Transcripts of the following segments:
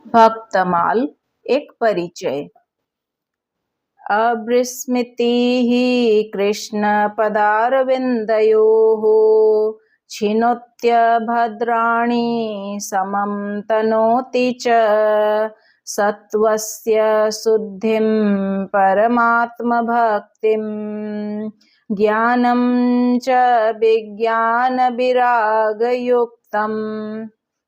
भक्तमाल एक परिचय। अविस्मृतिः कृष्णपदारविन्दयोः छिनोत्यभद्राणि समं तनोति च सत्त्वस्य शुद्धिं परमात्मभक्तिं ज्ञानं च विज्ञानविरागयुक्तम्।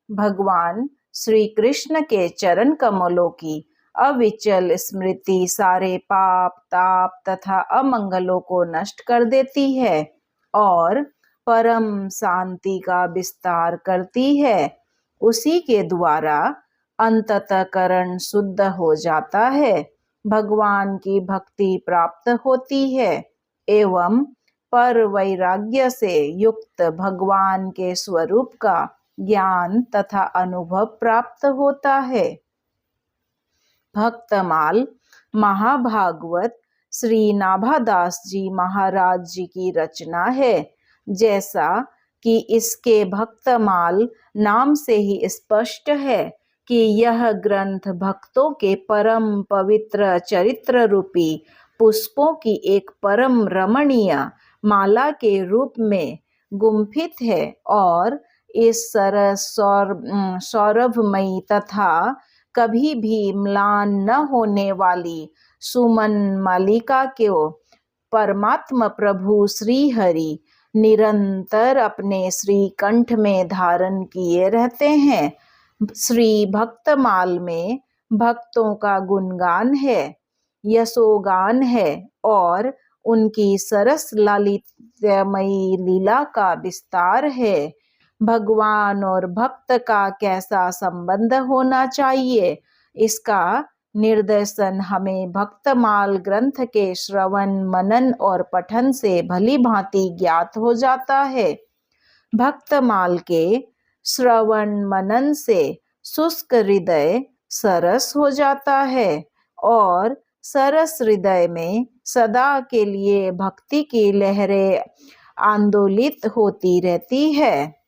भगवान श्री कृष्ण के चरण कमलों की अविचल स्मृति सारे पाप ताप तथा अमंगलों को नष्ट कर देती है और परम शांति का विस्तार करती है। उसी के द्वारा अंततःकरण शुद्ध हो जाता है, भगवान की भक्ति प्राप्त होती है एवं पर वैराग्य से युक्त भगवान के स्वरूप का ज्ञान तथा अनुभव प्राप्त होता है। भक्तमाल महाभागवत श्री नाभादास जी महाराज जी की रचना है। जैसा कि इसके भक्तमाल नाम से ही स्पष्ट है कि यह ग्रंथ भक्तों के परम पवित्र चरित्र रूपी पुष्पों की एक परम रमणीय माला के रूप में गुम्फित है और इस सरस सौरभमयी तथा कभी भी म्लान न होने वाली सुमन मालिका को परमात्मा प्रभु श्री हरि निरंतर अपने श्री कंठ में धारण किए रहते हैं। श्री भक्तमाल में भक्तों का गुणगान है, यशोगान है और उनकी सरस लालित्यमयी लीला का विस्तार है। भगवान और भक्त का कैसा संबंध होना चाहिए, इसका निर्देशन हमें भक्तमाल ग्रंथ के श्रवण मनन और पठन से भली भांति ज्ञात हो जाता है। भक्तमाल के श्रवण मनन से शुष्क हृदय सरस हो जाता है और सरस हृदय में सदा के लिए भक्ति की लहरें आंदोलित होती रहती है।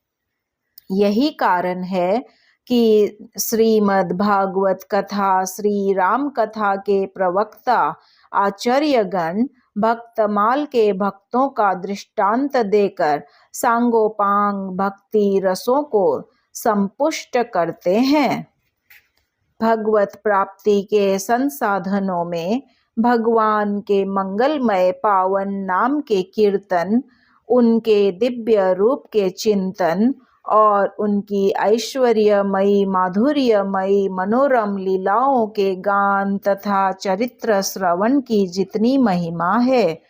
यही कारण है कि श्रीमद् भागवत कथा श्री राम कथा के प्रवक्ता आचार्यगण भक्तमाल के भक्तों का दृष्टांत देकर सांगोपांग भक्ति रसों को संपुष्ट करते हैं। भगवत प्राप्ति के संसाधनों में भगवान के मंगलमय पावन नाम के कीर्तन, उनके दिव्य रूप के चिंतन और उनकी ऐश्वर्यमयी माधुर्यमयी मनोरम लीलाओं के गान तथा चरित्र श्रवण की जितनी महिमा है,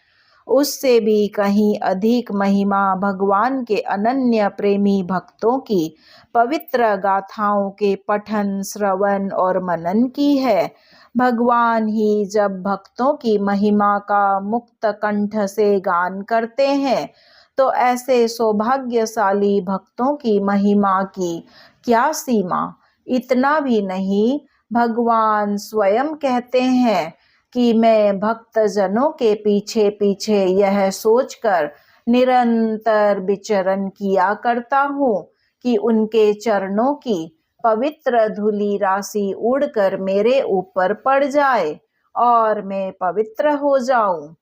उससे भी कहीं अधिक महिमा भगवान के अनन्य प्रेमी भक्तों की पवित्र गाथाओं के पठन श्रवण और मनन की है। भगवान ही जब भक्तों की महिमा का मुक्त कंठ से गान करते हैं, तो ऐसे सौभाग्यशाली भक्तों की महिमा की क्या सीमा। इतना भी नहीं, भगवान स्वयं कहते हैं कि मैं भक्त जनों के पीछे पीछे यह सोचकर निरंतर विचरण किया करता हूँ कि उनके चरणों की पवित्र धूलि राशि उड़कर मेरे ऊपर पड़ जाए और मैं पवित्र हो जाऊं।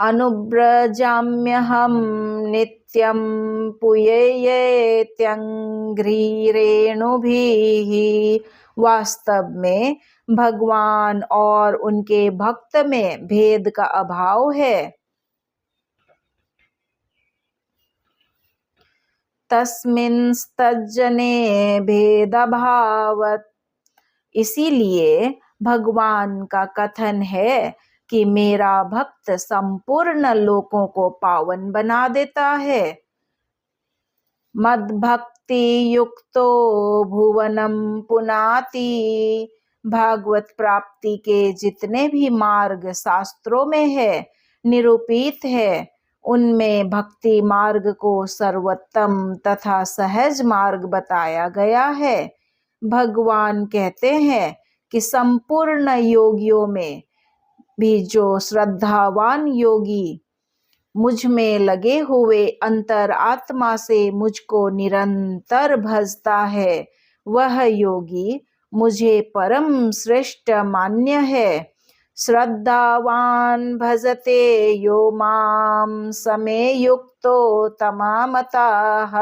अनुव्रजाम्यहं नित्यं पुयेत्यंघ्रिरेणुभिः। वास्तव में भगवान और उनके भक्त में भेद का अभाव है। तस्मिंस्तज्जने भेदभावत्। इसीलिए भगवान का कथन है कि मेरा भक्त संपूर्ण लोकों को पावन बना देता है। मद्भक्ति युक्तो भुवनम पुनाति। भागवत प्राप्ति के जितने भी मार्ग शास्त्रों में है निरूपित है, उनमें भक्ति मार्ग को सर्वोत्तम तथा सहज मार्ग बताया गया है। भगवान कहते हैं कि संपूर्ण योगियों में भी जो श्रद्धावान योगी मुझ में लगे हुए अंतर आत्मा से मुझको निरंतर भजता है, वह योगी मुझे परम श्रेष्ठ मान्य है। श्रद्धावान भजते यो माम समे युक्तो तमामताः।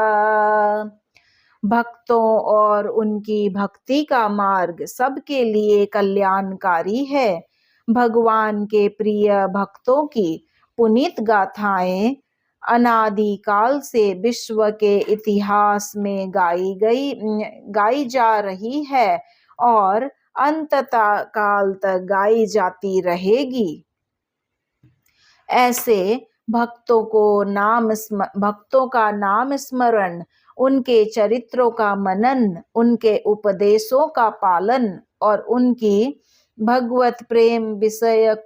भक्तों और उनकी भक्ति का मार्ग सबके लिए कल्याणकारी है। भगवान के प्रिय भक्तों की पुनीत गाथाएं अनादिकाल से विश्व के इतिहास में गाई जा रही है और अनंतता काल तक गाई जाती रहेगी। ऐसे भक्तों का नाम स्मरण, उनके चरित्रों का मनन, उनके उपदेशों का पालन और उनकी भगवत प्रेम विषयक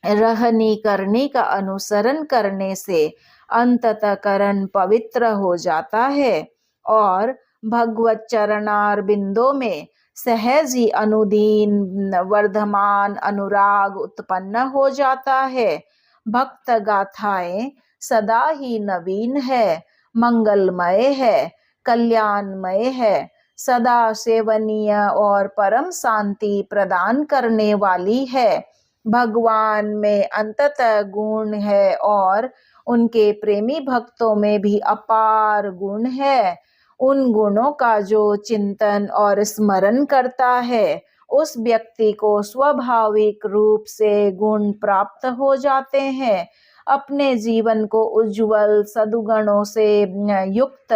रहनी करनी का अनुसरण करने से अंतःकरण पवित्र हो जाता है और भगवत चरणार बिंदों में सहज ही अनुदीन वर्धमान अनुराग उत्पन्न हो जाता है। भक्त गाथाएं सदा ही नवीन है, मंगलमय है, कल्याणमय है, सदा सेवनीय और परम शांति प्रदान करने वाली है। भगवान में अंततः गुण है और उनके प्रेमी भक्तों में भी अपार गुण है। उन गुणों का जो चिंतन और स्मरण करता है, उस व्यक्ति को स्वाभाविक रूप से गुण प्राप्त हो जाते हैं। अपने जीवन को उज्जवल सद्गुणों से युक्त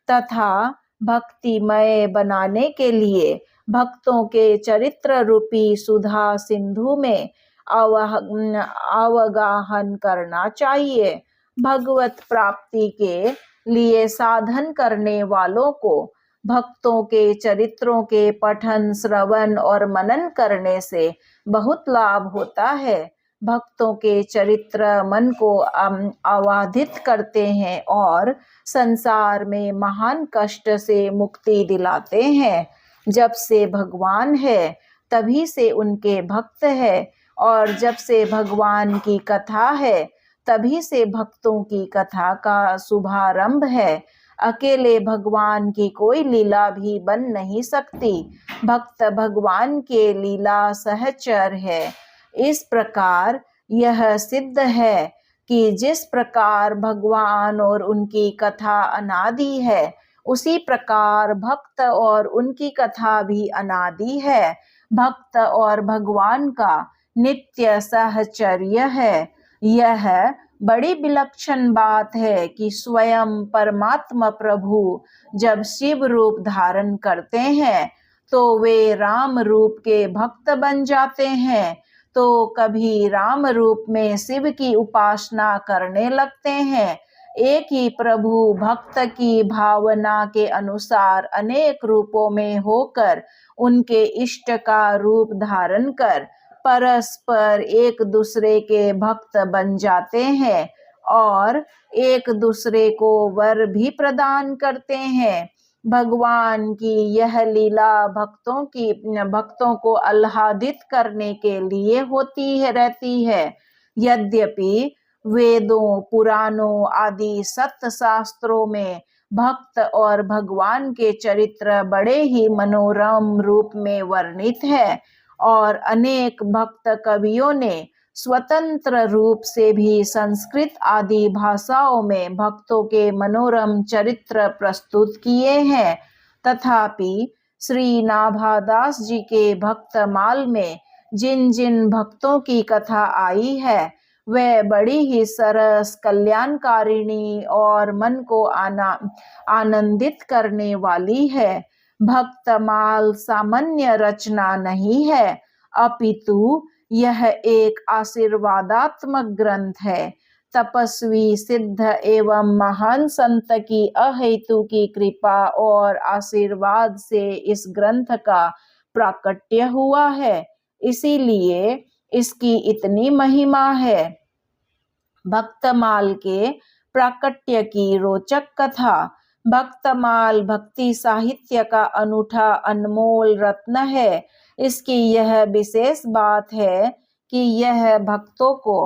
तथा भक्तिमय बनाने के लिए भक्तों के चरित्र रूपी सुधा सिंधु में अवगाहन करना चाहिए। भगवत प्राप्ति के लिए साधन करने वालों को भक्तों के चरित्रों के पठन, श्रवण और मनन करने से बहुत लाभ होता है। भक्तों के चरित्र मन को आवाहित करते हैं और संसार में महान कष्ट से मुक्ति दिलाते हैं। जब से भगवान है तभी से उनके भक्त है और जब से भगवान की कथा है तभी से भक्तों की कथा का शुभारंभ है। अकेले भगवान की कोई लीला भी बन नहीं सकती। भक्त भगवान के लीला सहचर है। इस प्रकार यह सिद्ध है कि जिस प्रकार भगवान और उनकी कथा अनादि है, उसी प्रकार भक्त और उनकी कथा भी अनादि है। भक्त और भगवान का नित्य साहचर्य है। यह बड़ी विलक्षण बात है कि स्वयं परमात्मा प्रभु जब शिव रूप धारण करते हैं तो वे राम रूप के भक्त बन जाते हैं, तो कभी राम रूप में शिव की उपासना करने लगते हैं। एक ही प्रभु भक्त की भावना के अनुसार अनेक रूपों में होकर उनके इष्ट का रूप धारण कर परस्पर एक दूसरे के भक्त बन जाते हैं और एक दूसरे को वर भी प्रदान करते हैं। भगवान की यह लीला भक्तों को आह्लादित करने के लिए रहती है। यद्यपि वेदों, पुराणों आदि सत्य शास्त्रों में भक्त और भगवान के चरित्र बड़े ही मनोरम रूप में वर्णित है और अनेक भक्त कवियों ने स्वतंत्र रूप से भी संस्कृत आदि भाषाओं में भक्तों के मनोरम चरित्र प्रस्तुत किए हैं, तथापि श्री नाभादास जी के भक्तमाल में जिन जिन भक्तों की कथा आई है वह बड़ी ही सरस, कल्याणकारिणी और मन को आनंदित करने वाली है। भक्तमाल सामान्य रचना नहीं है, अपितु यह एक आशीर्वादात्मक ग्रंथ है। तपस्वी, सिद्ध एवं महान संत की अहेतु की कृपा और आशीर्वाद से इस ग्रंथ का प्राकट्य हुआ है, इसीलिए इसकी इतनी महिमा है। भक्तमाल के प्राकट्य की रोचक कथा। भक्तमाल भक्ति साहित्य का अनूठा अनमोल रत्न है। इसकी यह विशेष बात है कि यह भक्तों को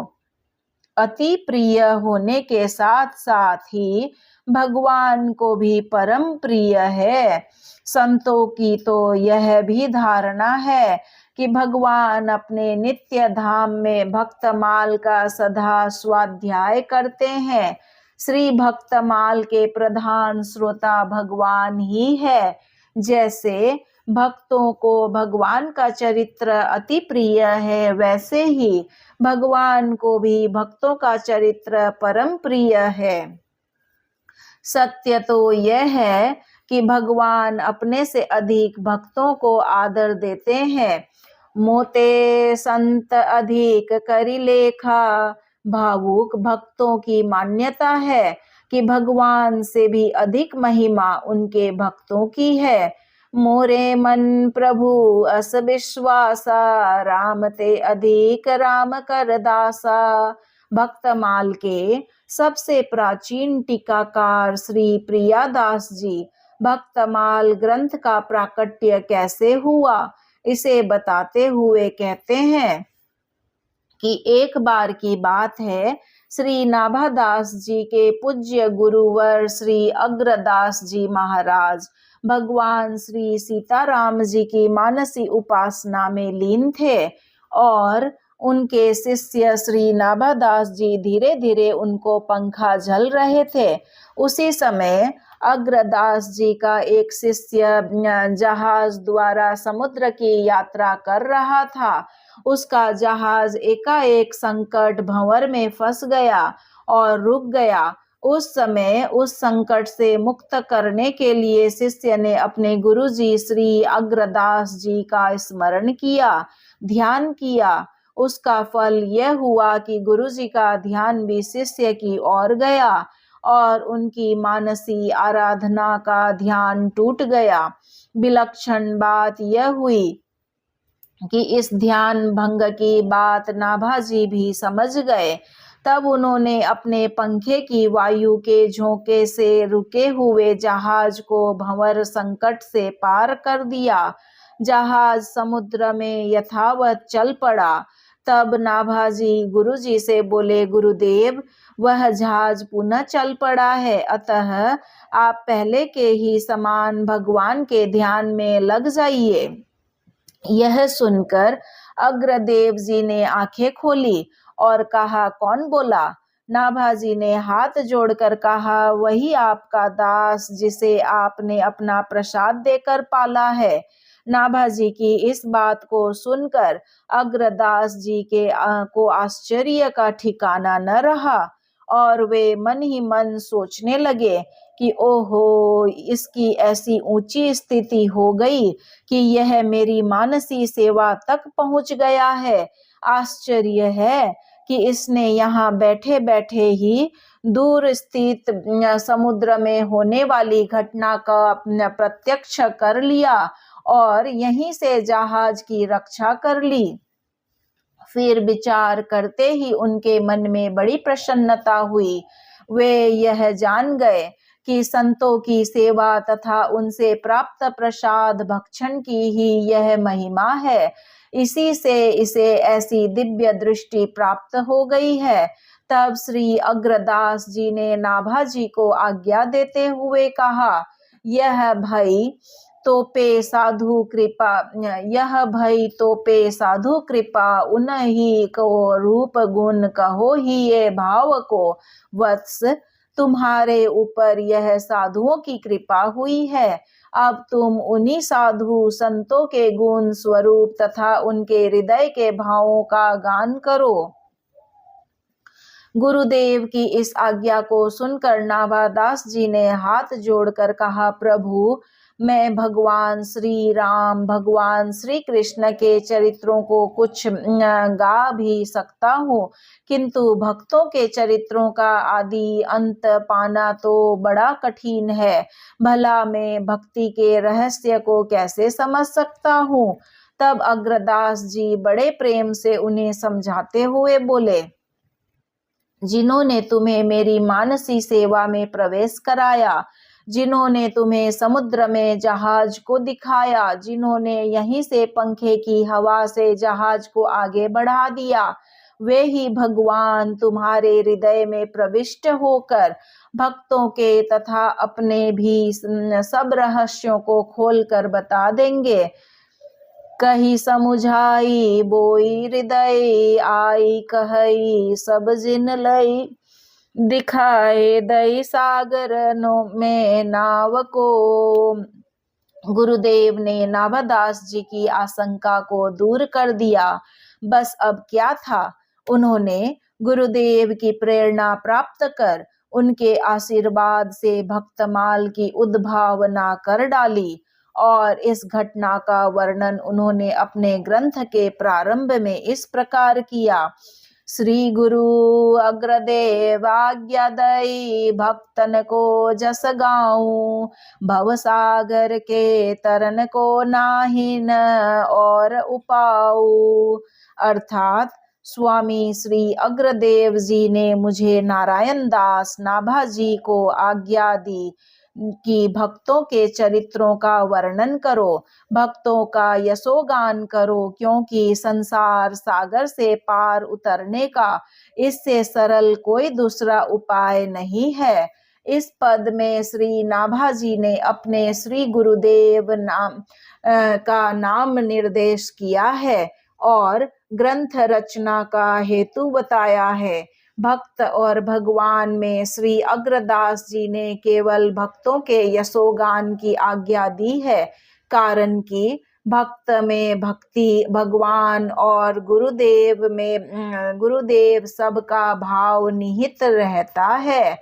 अति प्रिय होने के साथ साथ ही भगवान को भी परम प्रिय है। संतों की तो यह भी धारणा है कि भगवान अपने नित्य धाम में भक्तमाल का सदा स्वाध्याय करते हैं। श्री भक्तमाल के प्रधान श्रोता भगवान ही है। जैसे भक्तों को भगवान का चरित्र अति प्रिय है, वैसे ही भगवान को भी भक्तों का चरित्र परम प्रिय है। सत्य तो यह है कि भगवान अपने से अधिक भक्तों को आदर देते हैं। मोते संत अधिक करी लेखा, भावुक भक्तों की मान्यता है कि भगवान से भी अधिक महिमा उनके भक्तों की है। मोरे मन प्रभु अस विश्वासा, राम ते अधिक राम कर दासा। भक्तमाल के सबसे प्राचीन टीकाकार श्री प्रियादास जी भक्तमाल ग्रंथ का प्राकट्य कैसे हुआ, इसे बताते हुए कहते हैं कि एक बार की बात है, श्री नाभादास जी के पूज्य गुरुवर श्री अग्रदास जी महाराज भगवान श्री सीताराम जी की मानसी उपासना में लीन थे और उनके शिष्य श्री नाभादास जी धीरे धीरे उनको पंखा झल रहे थे। उसी समय अग्रदास जी का एक शिष्य जहाज द्वारा समुद्र की यात्रा कर रहा था। उसका जहाज एकाएक संकट भंवर में फंस गया और रुक गया। उस समय उस संकट से मुक्त करने के लिए शिष्य ने अपने गुरुजी श्री अग्रदास जी का स्मरण किया, ध्यान किया। उसका फल यह हुआ कि गुरुजी का ध्यान भी शिष्य की ओर गया और उनकी मानसी आराधना का ध्यान टूट गया। विलक्षण बात यह हुई कि इस ध्यान भंग की बात नाभाजी भी समझ गए। तब उन्होंने अपने पंखे की वायु के झोंके से रुके हुए जहाज को भंवर संकट से पार कर दिया। जहाज समुद्र में यथावत चल पड़ा। तब नाभाजी गुरुजी से बोले, गुरुदेव, वह जहाज पुनः चल पड़ा है, अतः आप पहले के ही समान भगवान के ध्यान में लग जाइए। यह सुनकर अग्रदेव जी ने आंखें खोली और कहा, कौन बोला? नाभाजी ने हाथ जोड़कर कहा, वही आपका दास जिसे आपने अपना प्रसाद देकर पाला है। नाभाजी की इस बात को सुनकर अग्रदास जी को आश्चर्य का ठिकाना न रहा और वे मन ही मन सोचने लगे कि ओहो, इसकी ऐसी ऊंची स्थिति हो गई कि यह मेरी मानसी सेवा तक पहुंच गया है। आश्चर्य है कि इसने यहाँ बैठे बैठे ही दूर स्थित समुद्र में होने वाली घटना का प्रत्यक्ष कर लिया और यहीं से जहाज की रक्षा कर ली। फिर विचार करते ही उनके मन में बड़ी प्रसन्नता हुई। वे यह जान गए कि संतों की सेवा तथा उनसे प्राप्त प्रसाद भक्षण की ही यह महिमा है। इसी से इसे ऐसी दिव्य दृष्टि प्राप्त हो गई है। तब श्री अग्रदास जी ने नाभाजी को आज्ञा देते हुए कहा, यह भई तो पे साधु कृपा उन्हीं को रूप गुण कहो ही ये भाव को। वत्स, तुम्हारे ऊपर यह साधुओं की कृपा हुई है। अब तुम उन्हीं साधु संतों के गुण स्वरूप तथा उनके हृदय के भावों का गान करो। गुरुदेव की इस आज्ञा को सुनकर नाभादास जी ने हाथ जोड़कर कहा, प्रभु, मैं भगवान श्री राम, भगवान श्री कृष्ण के चरित्रों को कुछ गा भी सकता हूँ, किंतु भक्तों के चरित्रों का आदि अंत पाना तो बड़ा कठिन है। भला मैं भक्ति के रहस्य को कैसे समझ सकता हूँ? तब अग्रदास जी बड़े प्रेम से उन्हें समझाते हुए बोले, जिन्होंने तुम्हें मेरी मानसी सेवा में प्रवेश कराया, जिन्होंने तुम्हें समुद्र में जहाज को दिखाया, जिन्होंने यहीं से पंखे की हवा से जहाज को आगे बढ़ा दिया, वे ही भगवान तुम्हारे हृदय में प्रविष्ट होकर भक्तों के तथा अपने भी सब रहस्यों को खोलकर बता देंगे। कही समुझाई बोई हृदय आई, कहई सब जिन लई, दिखाए दई सागर नो में नाव को। गुरुदेव ने नाभादास जी की आशंका को दूर कर दिया। बस अब क्या था, उन्होंने गुरुदेव की प्रेरणा प्राप्त कर उनके आशीर्वाद से भक्तमाल की उद्भावना कर डाली और इस घटना का वर्णन उन्होंने अपने ग्रंथ के प्रारंभ में इस प्रकार किया। श्री गुरु अग्रदेव आज्ञा दई, भक्तन को जस गाऊं, भव सागर के तरन को नाहिन और उपाऊ। अर्थात स्वामी श्री अग्रदेव जी ने मुझे नारायण दास नाभा जी को आज्ञा दी कि भक्तों के चरित्रों का वर्णन करो, भक्तों का यशोगान करो, क्योंकि संसार सागर से पार उतरने का इससे सरल कोई दूसरा उपाय नहीं है। इस पद में श्री नाभा जी ने अपने श्री गुरुदेव का नाम निर्देश किया है और ग्रंथ रचना का हेतु बताया है। भक्त और भगवान में श्री अग्रदास जी ने केवल भक्तों के यशोगान की आज्ञा दी है, कारण कि भक्त में भक्ति, भगवान और गुरुदेव सबका भाव निहित रहता है।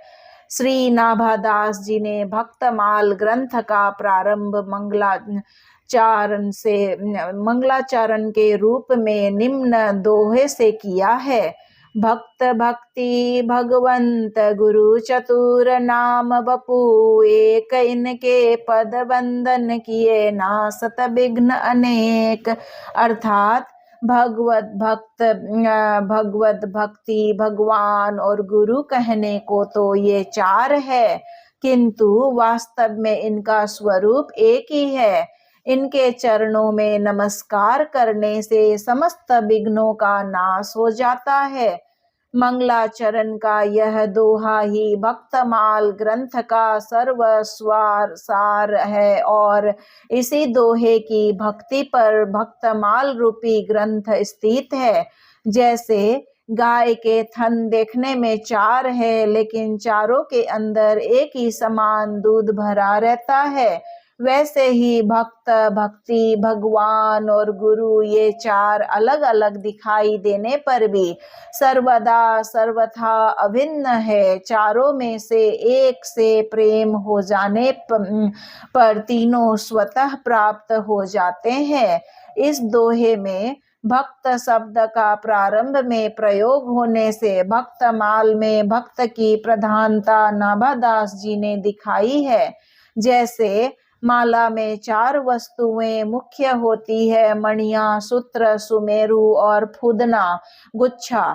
श्री नाभादास जी ने भक्तमाल ग्रंथ का प्रारंभ मंगलाचरण के रूप में निम्न दोहे से किया है। भक्त भक्ति भगवंत गुरु चतुर, नाम बपू एक, इनके पद वंदन किए नासत विघ्न अनेक। अर्थात भगवत भक्ति, भगवान और गुरु कहने को तो ये चार है, किंतु वास्तव में इनका स्वरूप एक ही है। इनके चरणों में नमस्कार करने से समस्त विघ्नों का नाश हो जाता है। मंगलाचरण का यह दोहा ही भक्तमाल ग्रंथ का सर्वस्वार सार है और इसी दोहे की भक्ति पर भक्तमाल रूपी ग्रंथ स्थित है। जैसे गाय के थन देखने में चार है, लेकिन चारों के अंदर एक ही समान दूध भरा रहता है, वैसे ही भक्त, भक्ति, भगवान और गुरु ये चार अलग अलग दिखाई देने पर भी सर्वदा सर्वथा अभिन्न है। चारों में से एक से प्रेम हो जाने पर तीनों स्वतः प्राप्त हो जाते हैं। इस दोहे में भक्त शब्द का प्रारंभ में प्रयोग होने से भक्तमाल में भक्त की प्रधानता नाभादास जी ने दिखाई है। जैसे माला में चार वस्तुएं मुख्य होती है, मणियां, सूत्र, सुमेरु और फुदना, गुच्छा,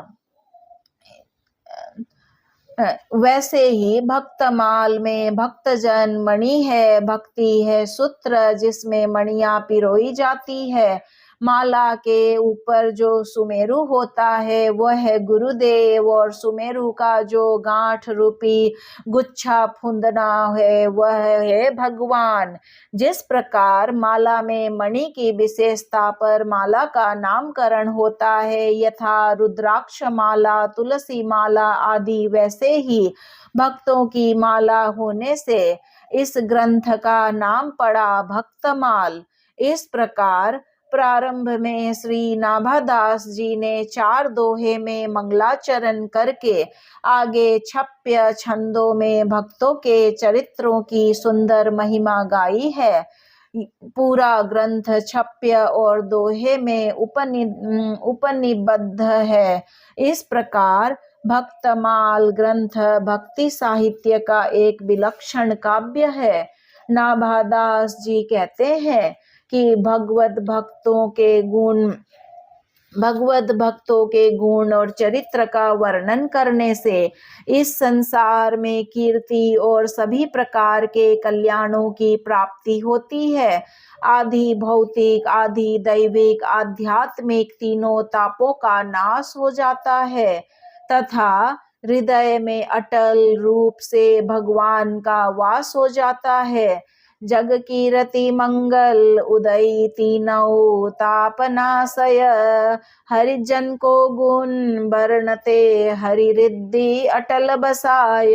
वैसे ही भक्तमाल में भक्तजन मणि है, भक्ति है सूत्र जिसमें मणियां पिरोई जाती है, माला के ऊपर जो सुमेरु होता है वह है गुरुदेव और सुमेरु का जो गांठ रूपी गुच्छा फुंदना है वह है भगवान। जिस प्रकार माला में मणि की विशेषता पर माला का नामकरण होता है, यथा रुद्राक्ष माला, तुलसी माला आदि, वैसे ही भक्तों की माला होने से इस ग्रंथ का नाम पड़ा भक्तमाल। इस प्रकार प्रारंभ में श्री नाभादास जी ने चार दोहे में मंगलाचरण करके आगे छप्य छंदों में भक्तों के चरित्रों की सुंदर महिमा गाई है। पूरा ग्रंथ छप्य और दोहे में उपनिबद्ध है। इस प्रकार भक्तमाल ग्रंथ भक्ति साहित्य का एक विलक्षण काव्य है। नाभादास जी कहते हैं कि भगवत भक्तों के गुण भगवत भक्तों के गुण और चरित्र का वर्णन करने से इस संसार में कीर्ति और सभी प्रकार के कल्याणों की प्राप्ति होती है। आधि भौतिक, आधि दैविक, आध्यात्मिक तीनों तापों का नाश हो जाता है तथा हृदय में अटल रूप से भगवान का वास हो जाता है। जग की रति मंगल उदय तीनौ तापनाशय, हरिजन को गुण वर्णते हरि रिद्धि अटल बसाय।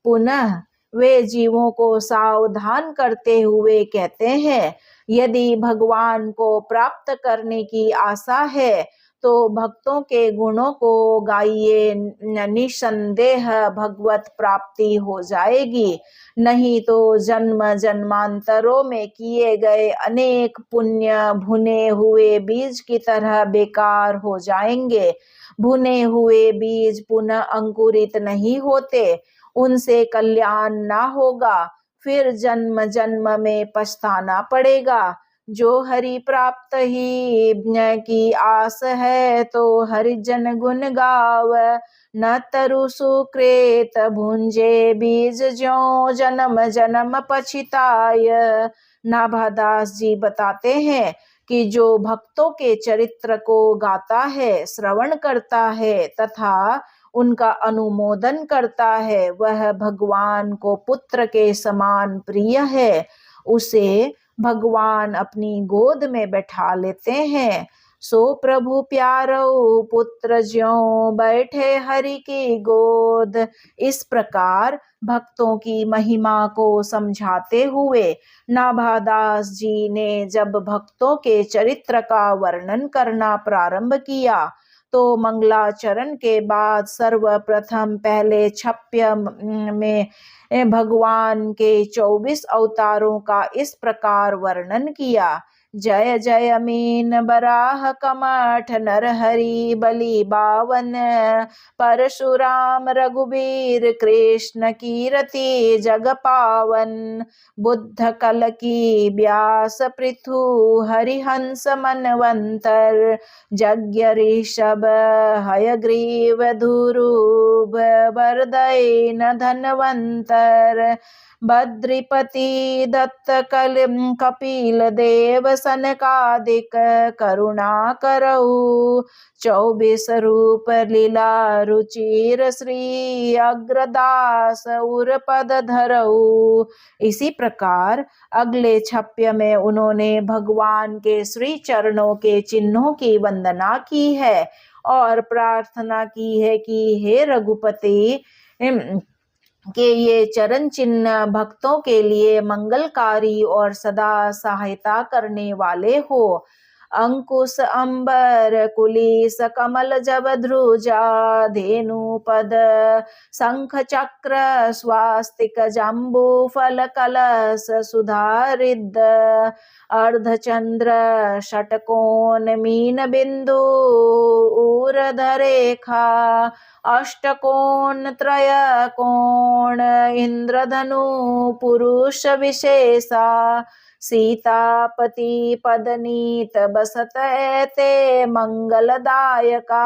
पुनः वे जीवों को सावधान करते हुए कहते हैं, यदि भगवान को प्राप्त करने की आशा है तो भक्तों के गुणों को गाइए, निसंदेह भगवत प्राप्ति हो जाएगी। नहीं तो जन्म जन्मांतरों में किए गए अनेक पुण्य भुने हुए बीज की तरह बेकार हो जाएंगे। भुने हुए बीज पुनः अंकुरित नहीं होते, उनसे कल्याण ना होगा, फिर जन्म जन्म में पछताना पड़ेगा। जो हरि प्राप्त ही की आस है तो हरिजन गुण गाव, न तरु सुकृत भुंजे बीज ज्यों जन्म जन्म पछिताय। नाभादास जी बताते हैं कि जो भक्तों के चरित्र को गाता है, श्रवण करता है तथा उनका अनुमोदन करता है, वह भगवान को पुत्र के समान प्रिय है। उसे भगवान अपनी गोद में बैठा लेते हैं। सो प्रभु प्यारो पुत्र ज्यों बैठे हरि की गोद। इस प्रकार भक्तों की महिमा को समझाते हुए नाभादास जी ने जब भक्तों के चरित्र का वर्णन करना प्रारंभ किया तो मंगलाचरण के बाद सर्वप्रथम पहले छप्य में भगवान के 24 अवतारों का इस प्रकार वर्णन किया। जय जय मीन बराह कमठ नरहरि बलि बावन, परशुराम रघुबीर कृष्ण कीरति जग पावन, बुद्ध कल की व्यास पृथु हरिहंस मनवंतर, यज्ञ ऋषभ हयग्रीव धुरूप वरदयन धनवंतर, बद्रिपति दत्त कपिल देव सनकादिक करुणा करऊ, 24 रूप लीला रुचिर श्री अग्रदास उर पद धरऊ। इसी प्रकार अगले छप्य में उन्होंने भगवान के श्री चरणों के चिन्हों की वंदना की है और प्रार्थना की है कि हे रघुपति कि ये चरण चिन्ह भक्तों के लिए मंगलकारी और सदा सहायता करने वाले हो। अंकुश अंबर कुलिस कमल जब ध्रुजा, धेनु पद शंख चक्र स्वास्तिक जम्बू फल कलश सुधारिद, अर्धचंद्र षटकोण मीन बिंदु ऊर्ध्वरेखा, अष्टकोण त्रय कोण इंद्रधनु पुरुष विशेषा, सीतापति पदनीत बसत ते मंगलदायका,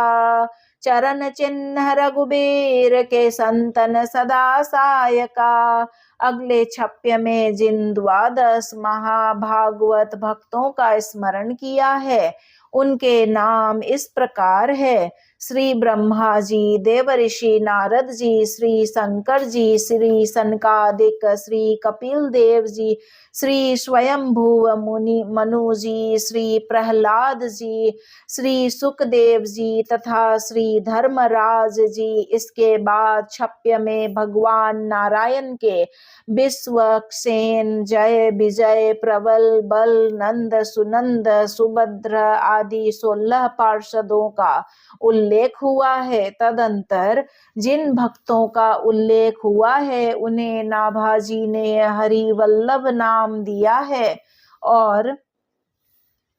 चरण चिन्ह रघुबीर के संतन सदा सायका। अगले छप्य में जिन 12 महाभागवत भक्तों का स्मरण किया है उनके नाम इस प्रकार है। श्री ब्रह्मा जी, देवर्षि नारद जी, श्री शंकर जी, श्री सनकादिक, श्री कपिल देव जी, श्री स्वयंभुव मुनि मनु जी, श्री प्रहलाद जी, श्री सुखदेव जी तथा श्री धर्मराज जी। इसके बाद छप्य में भगवान नारायण के विश्वक्सेन, जय, विजय, प्रबल, बल, नंद, सुनंद, सुभद्र आदि 16 पार्षदों का उल्लेख हुआ है। तदंतर जिन भक्तों का उल्लेख हुआ है उन्हें नाभाजी ने हरि वल्लभ नाम दिया है और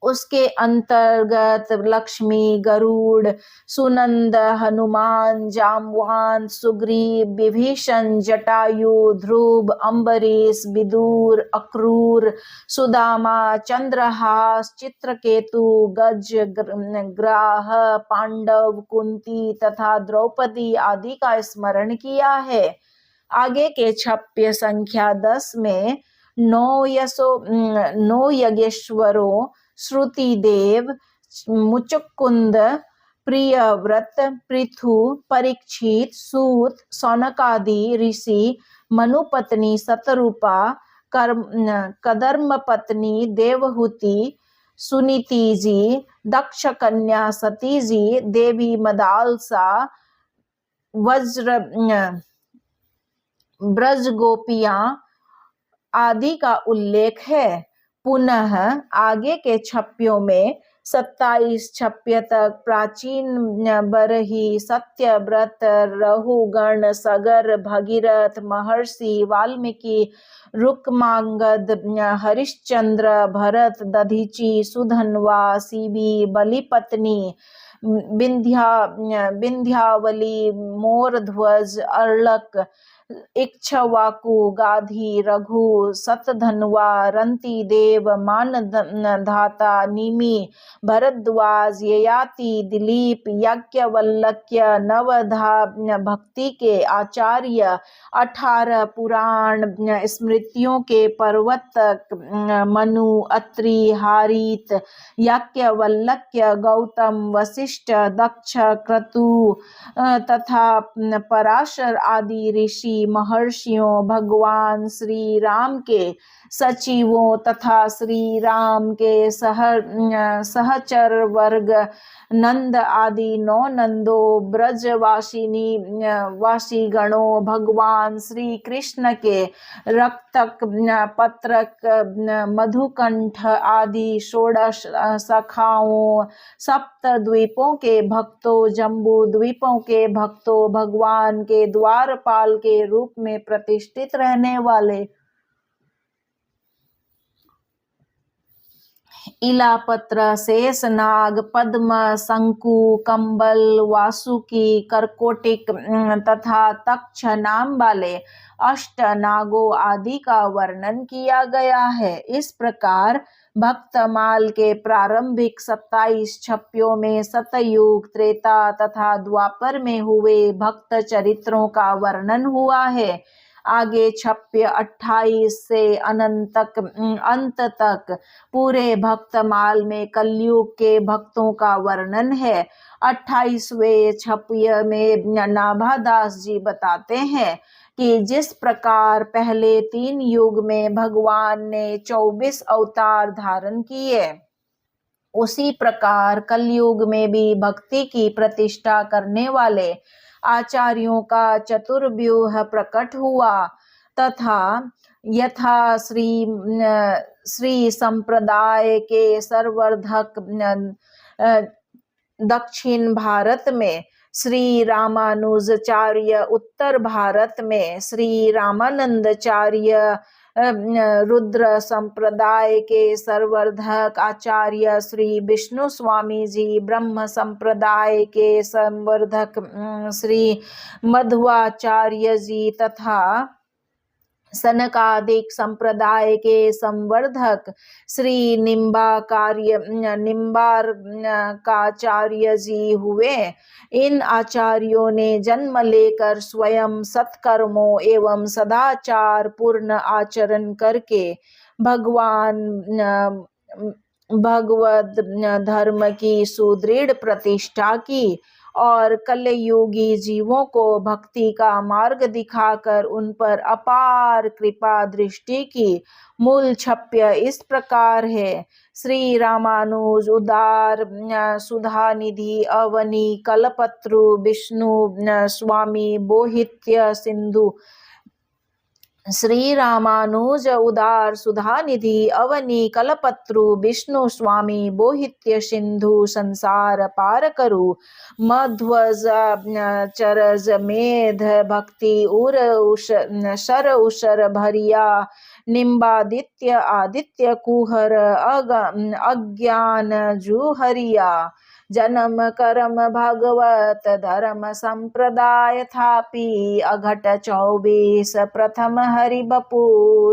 उसके अंतर्गत लक्ष्मी, गरुड़, सुनंद, हनुमान, जाम्बवान, सुग्रीव, विभीषण, जटायु, ध्रुव, अम्बरीश, विदुर, अक्रूर, सुदामा, चंद्रहास, चित्रकेतु, गज, ग्राह, पांडव, कुंती तथा द्रौपदी आदि का स्मरण किया है। आगे के छप्य संख्या 10 में 9 यज्ञेश्वरों, श्रुतिदेव, मुचुकुंद, प्रियव्रत, पृथु, परीक्षित, सूत, सौनकादि ऋषि, मनुपत्नी शतरूपा, कदर्म पत्नी देवहूति, सुनीति जी, दक्ष कन्या सती जी, देवी मदालसा, वज्र ब्रज गोपियां आदि का उल्लेख है। पुनः आगे के छप्यों में 27 छप्य तक प्राचीन बरही, सत्यव्रत, रहुगण, सगर, भगीरथ, महर्षि वाल्मीकि, रुक्मांगद, हरिश्चंद्र, भरत, दधीचि, सुधन्वा, सीबी, बलिपत्नी, विंध्यावली, मोरध्वज, अर्लक, इक्ष्वाकु, गाधी, रघु, सतधन्वा, रंतिदेव, मानधाता, निमि, भरद्वाज, ययाति, दिलीप, याज्ञवल्क्य, नवधा भक्ति के आचार्य, 18 पुराण स्मृतियों के प्रवर्तक, मनु, अत्रि, हारीत, याज्ञवल्क्य, गौतम, वशिष्ठ, दक्ष, क्रतु तथा पराशर आदि ऋषि महर्षियों, भगवान श्री राम के सचिवों तथा श्री राम के सहचर वर्ग, नंद आदि 9 नंदों, ब्रजवासिनी वासीगणों, भगवान श्री कृष्ण के रक्तक, पत्रक, मधुकंठ आदि 16 सखाओं, सप्त द्वीपों के भक्तों, जम्बू द्वीपों के भक्तों, भगवान के द्वारपाल के रूप में प्रतिष्ठित रहने वाले इलापत्र, शेषनाग, पद्म, शंकु, कंबल, वासुकी, करकोटिक तथा तक्ष नाम वाले अष्ट नागों आदि का वर्णन किया गया है। इस प्रकार भक्तमाल के प्रारंभिक 27 छप्यों में सतयुग, त्रेता तथा द्वापर में हुए भक्त चरित्रों का वर्णन हुआ है। आगे छप्य 28 से अंत तक पूरे भक्तमाल में कलयुग के भक्तों का वर्णन है। 28वें छप्य में नाभादास जी बताते हैं कि जिस प्रकार पहले 3 युग में भगवान ने 24 अवतार धारण किए, उसी प्रकार कलयुग में भी भक्ति की प्रतिष्ठा करने वाले आचार्यों का चतुर्व्यूह प्रकट हुआ तथा यथा श्री संप्रदाय के सर्वर्धक दक्षिण भारत में, श्री रामानुजाचार्य उत्तर भारत में, श्री रामानंदाचार्य रुद्र संप्रदाय के संवर्धक आचार्य श्री विष्णु स्वामी जी, ब्रह्म संप्रदाय के संवर्धक श्री मध्वाचार्य जी तथा सनकादिक संप्रदाय के संवर्धक श्री निम्बार्काचार्य जी हुए। इन आचार्यों ने जन्म लेकर स्वयं सत्कर्मों एवं सदाचार पूर्ण आचरण करके भगवद धर्म की सुदृढ़ प्रतिष्ठा की और कलयुगी जीवों को भक्ति का मार्ग दिखाकर उन पर अपार कृपा दृष्टि की। मूल छप्य इस प्रकार है: श्री रामानुज उदार सुधानिधि अवनी कल्पत्रु विष्णु स्वामी बोहित्य सिंधु। श्री रामानुज उदार सुधानिधि अवनी कल्पत्रु विष्णु स्वामी बोहित्य सिंधु संसार पार करु। मध्वज चरज मेध भक्ति उर शर उशर भरिया निम्बादित्य आदित्य कुहर अज्ञान जुहरिया जन्म करम भगवत धर्म संप्रदाय थापि अघट 24 प्रथम हरि बपू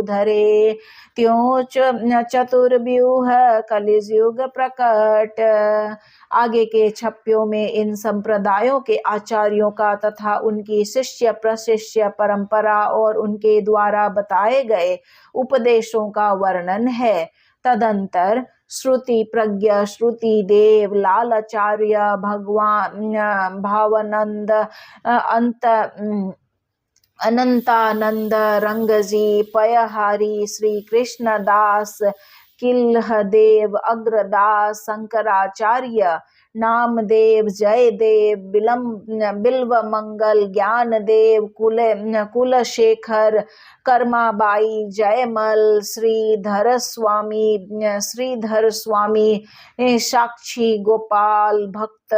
धरे त्यों चतुर्व्यूह कलियुग प्रकट। आगे के छप्पियों में इन संप्रदायों के आचार्यों का तथा उनकी शिष्य प्रशिष्य परंपरा और उनके द्वारा बताए गए उपदेशों का वर्णन है। तदंतर श्रुति प्रज्ञ श्रुति देव लालाचार्य भगवान भावानंद अंत अनंतानंद रंगजी पयहारी श्री कृष्ण दास किल्हदेव अग्रदास शंकराचार्य नामदेव जयदेव बिल्व मंगल ज्ञानदेव कुलशेखर कर्माबाई जयमल श्रीधर स्वामी साक्षी गोपाल भक्त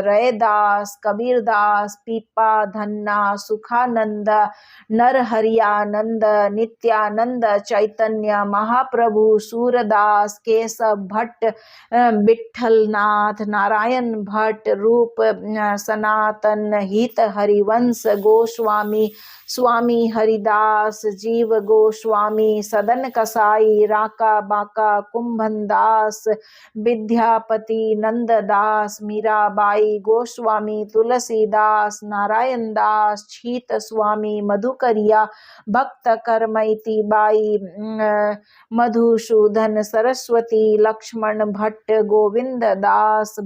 रैदास कबीरदास पीपा धन्ना सुखानंद नरहरियानंद नित्यानंद चैतन्य महाप्रभु सूरदास केशव भट्ट विठलनाथ नारायण भट्ट रूप सनातन हित हरिवंश गोस्वामी स्वामी हरिदास जीव गोस्वामी सदन कसाई राका बाका कुंभनदास विद्यापति नंददास मीराबाई गोस्वामी तुलसीदास नारायण दास छीत स्वामी मधुकरिया भक्त करमैती बाई मधुसूदन सरस्वती लक्ष्मण भट्ट गोविंद दास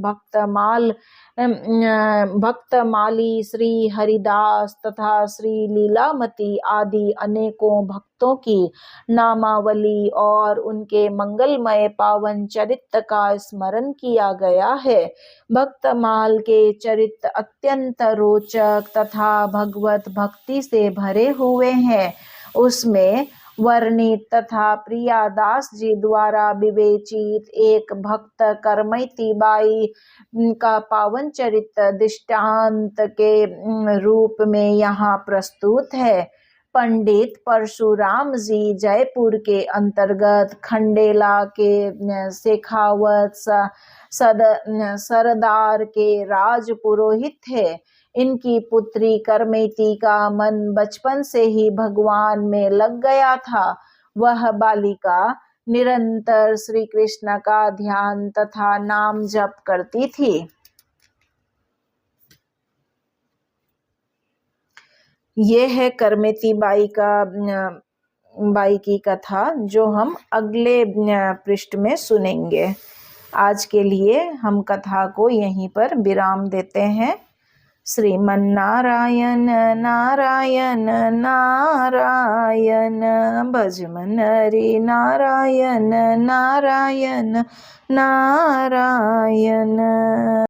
भक्तमाली श्री हरिदास तथा श्री लीलामती आदि अनेकों भक्तों की नामावली और उनके मंगलमय पावन चरित्र का स्मरण किया गया है। भक्तमाल के चरित्र अत्यंत रोचक तथा भगवत भक्ति से भरे हुए हैं। उसमें वर्णित तथा प्रियादास जी द्वारा विवेचित एक भक्त करमैती बाई का पावन चरित्र दृष्टांत के रूप में यहाँ प्रस्तुत है। पंडित परशुराम जी जयपुर के अंतर्गत खंडेला के शेखावत सरदार के राजपुरोहित थे। इनकी पुत्री करमैती का मन बचपन से ही भगवान में लग गया था। वह बालिका निरंतर श्री कृष्ण का ध्यान तथा नाम जप करती थी। ये है करमैती बाई की कथा जो हम अगले पृष्ठ में सुनेंगे। आज के लिए हम कथा को यहीं पर विराम देते हैं। श्रीमन्नारायण नारायण नारायण भजमन हरि नारायण नारायण नारायण।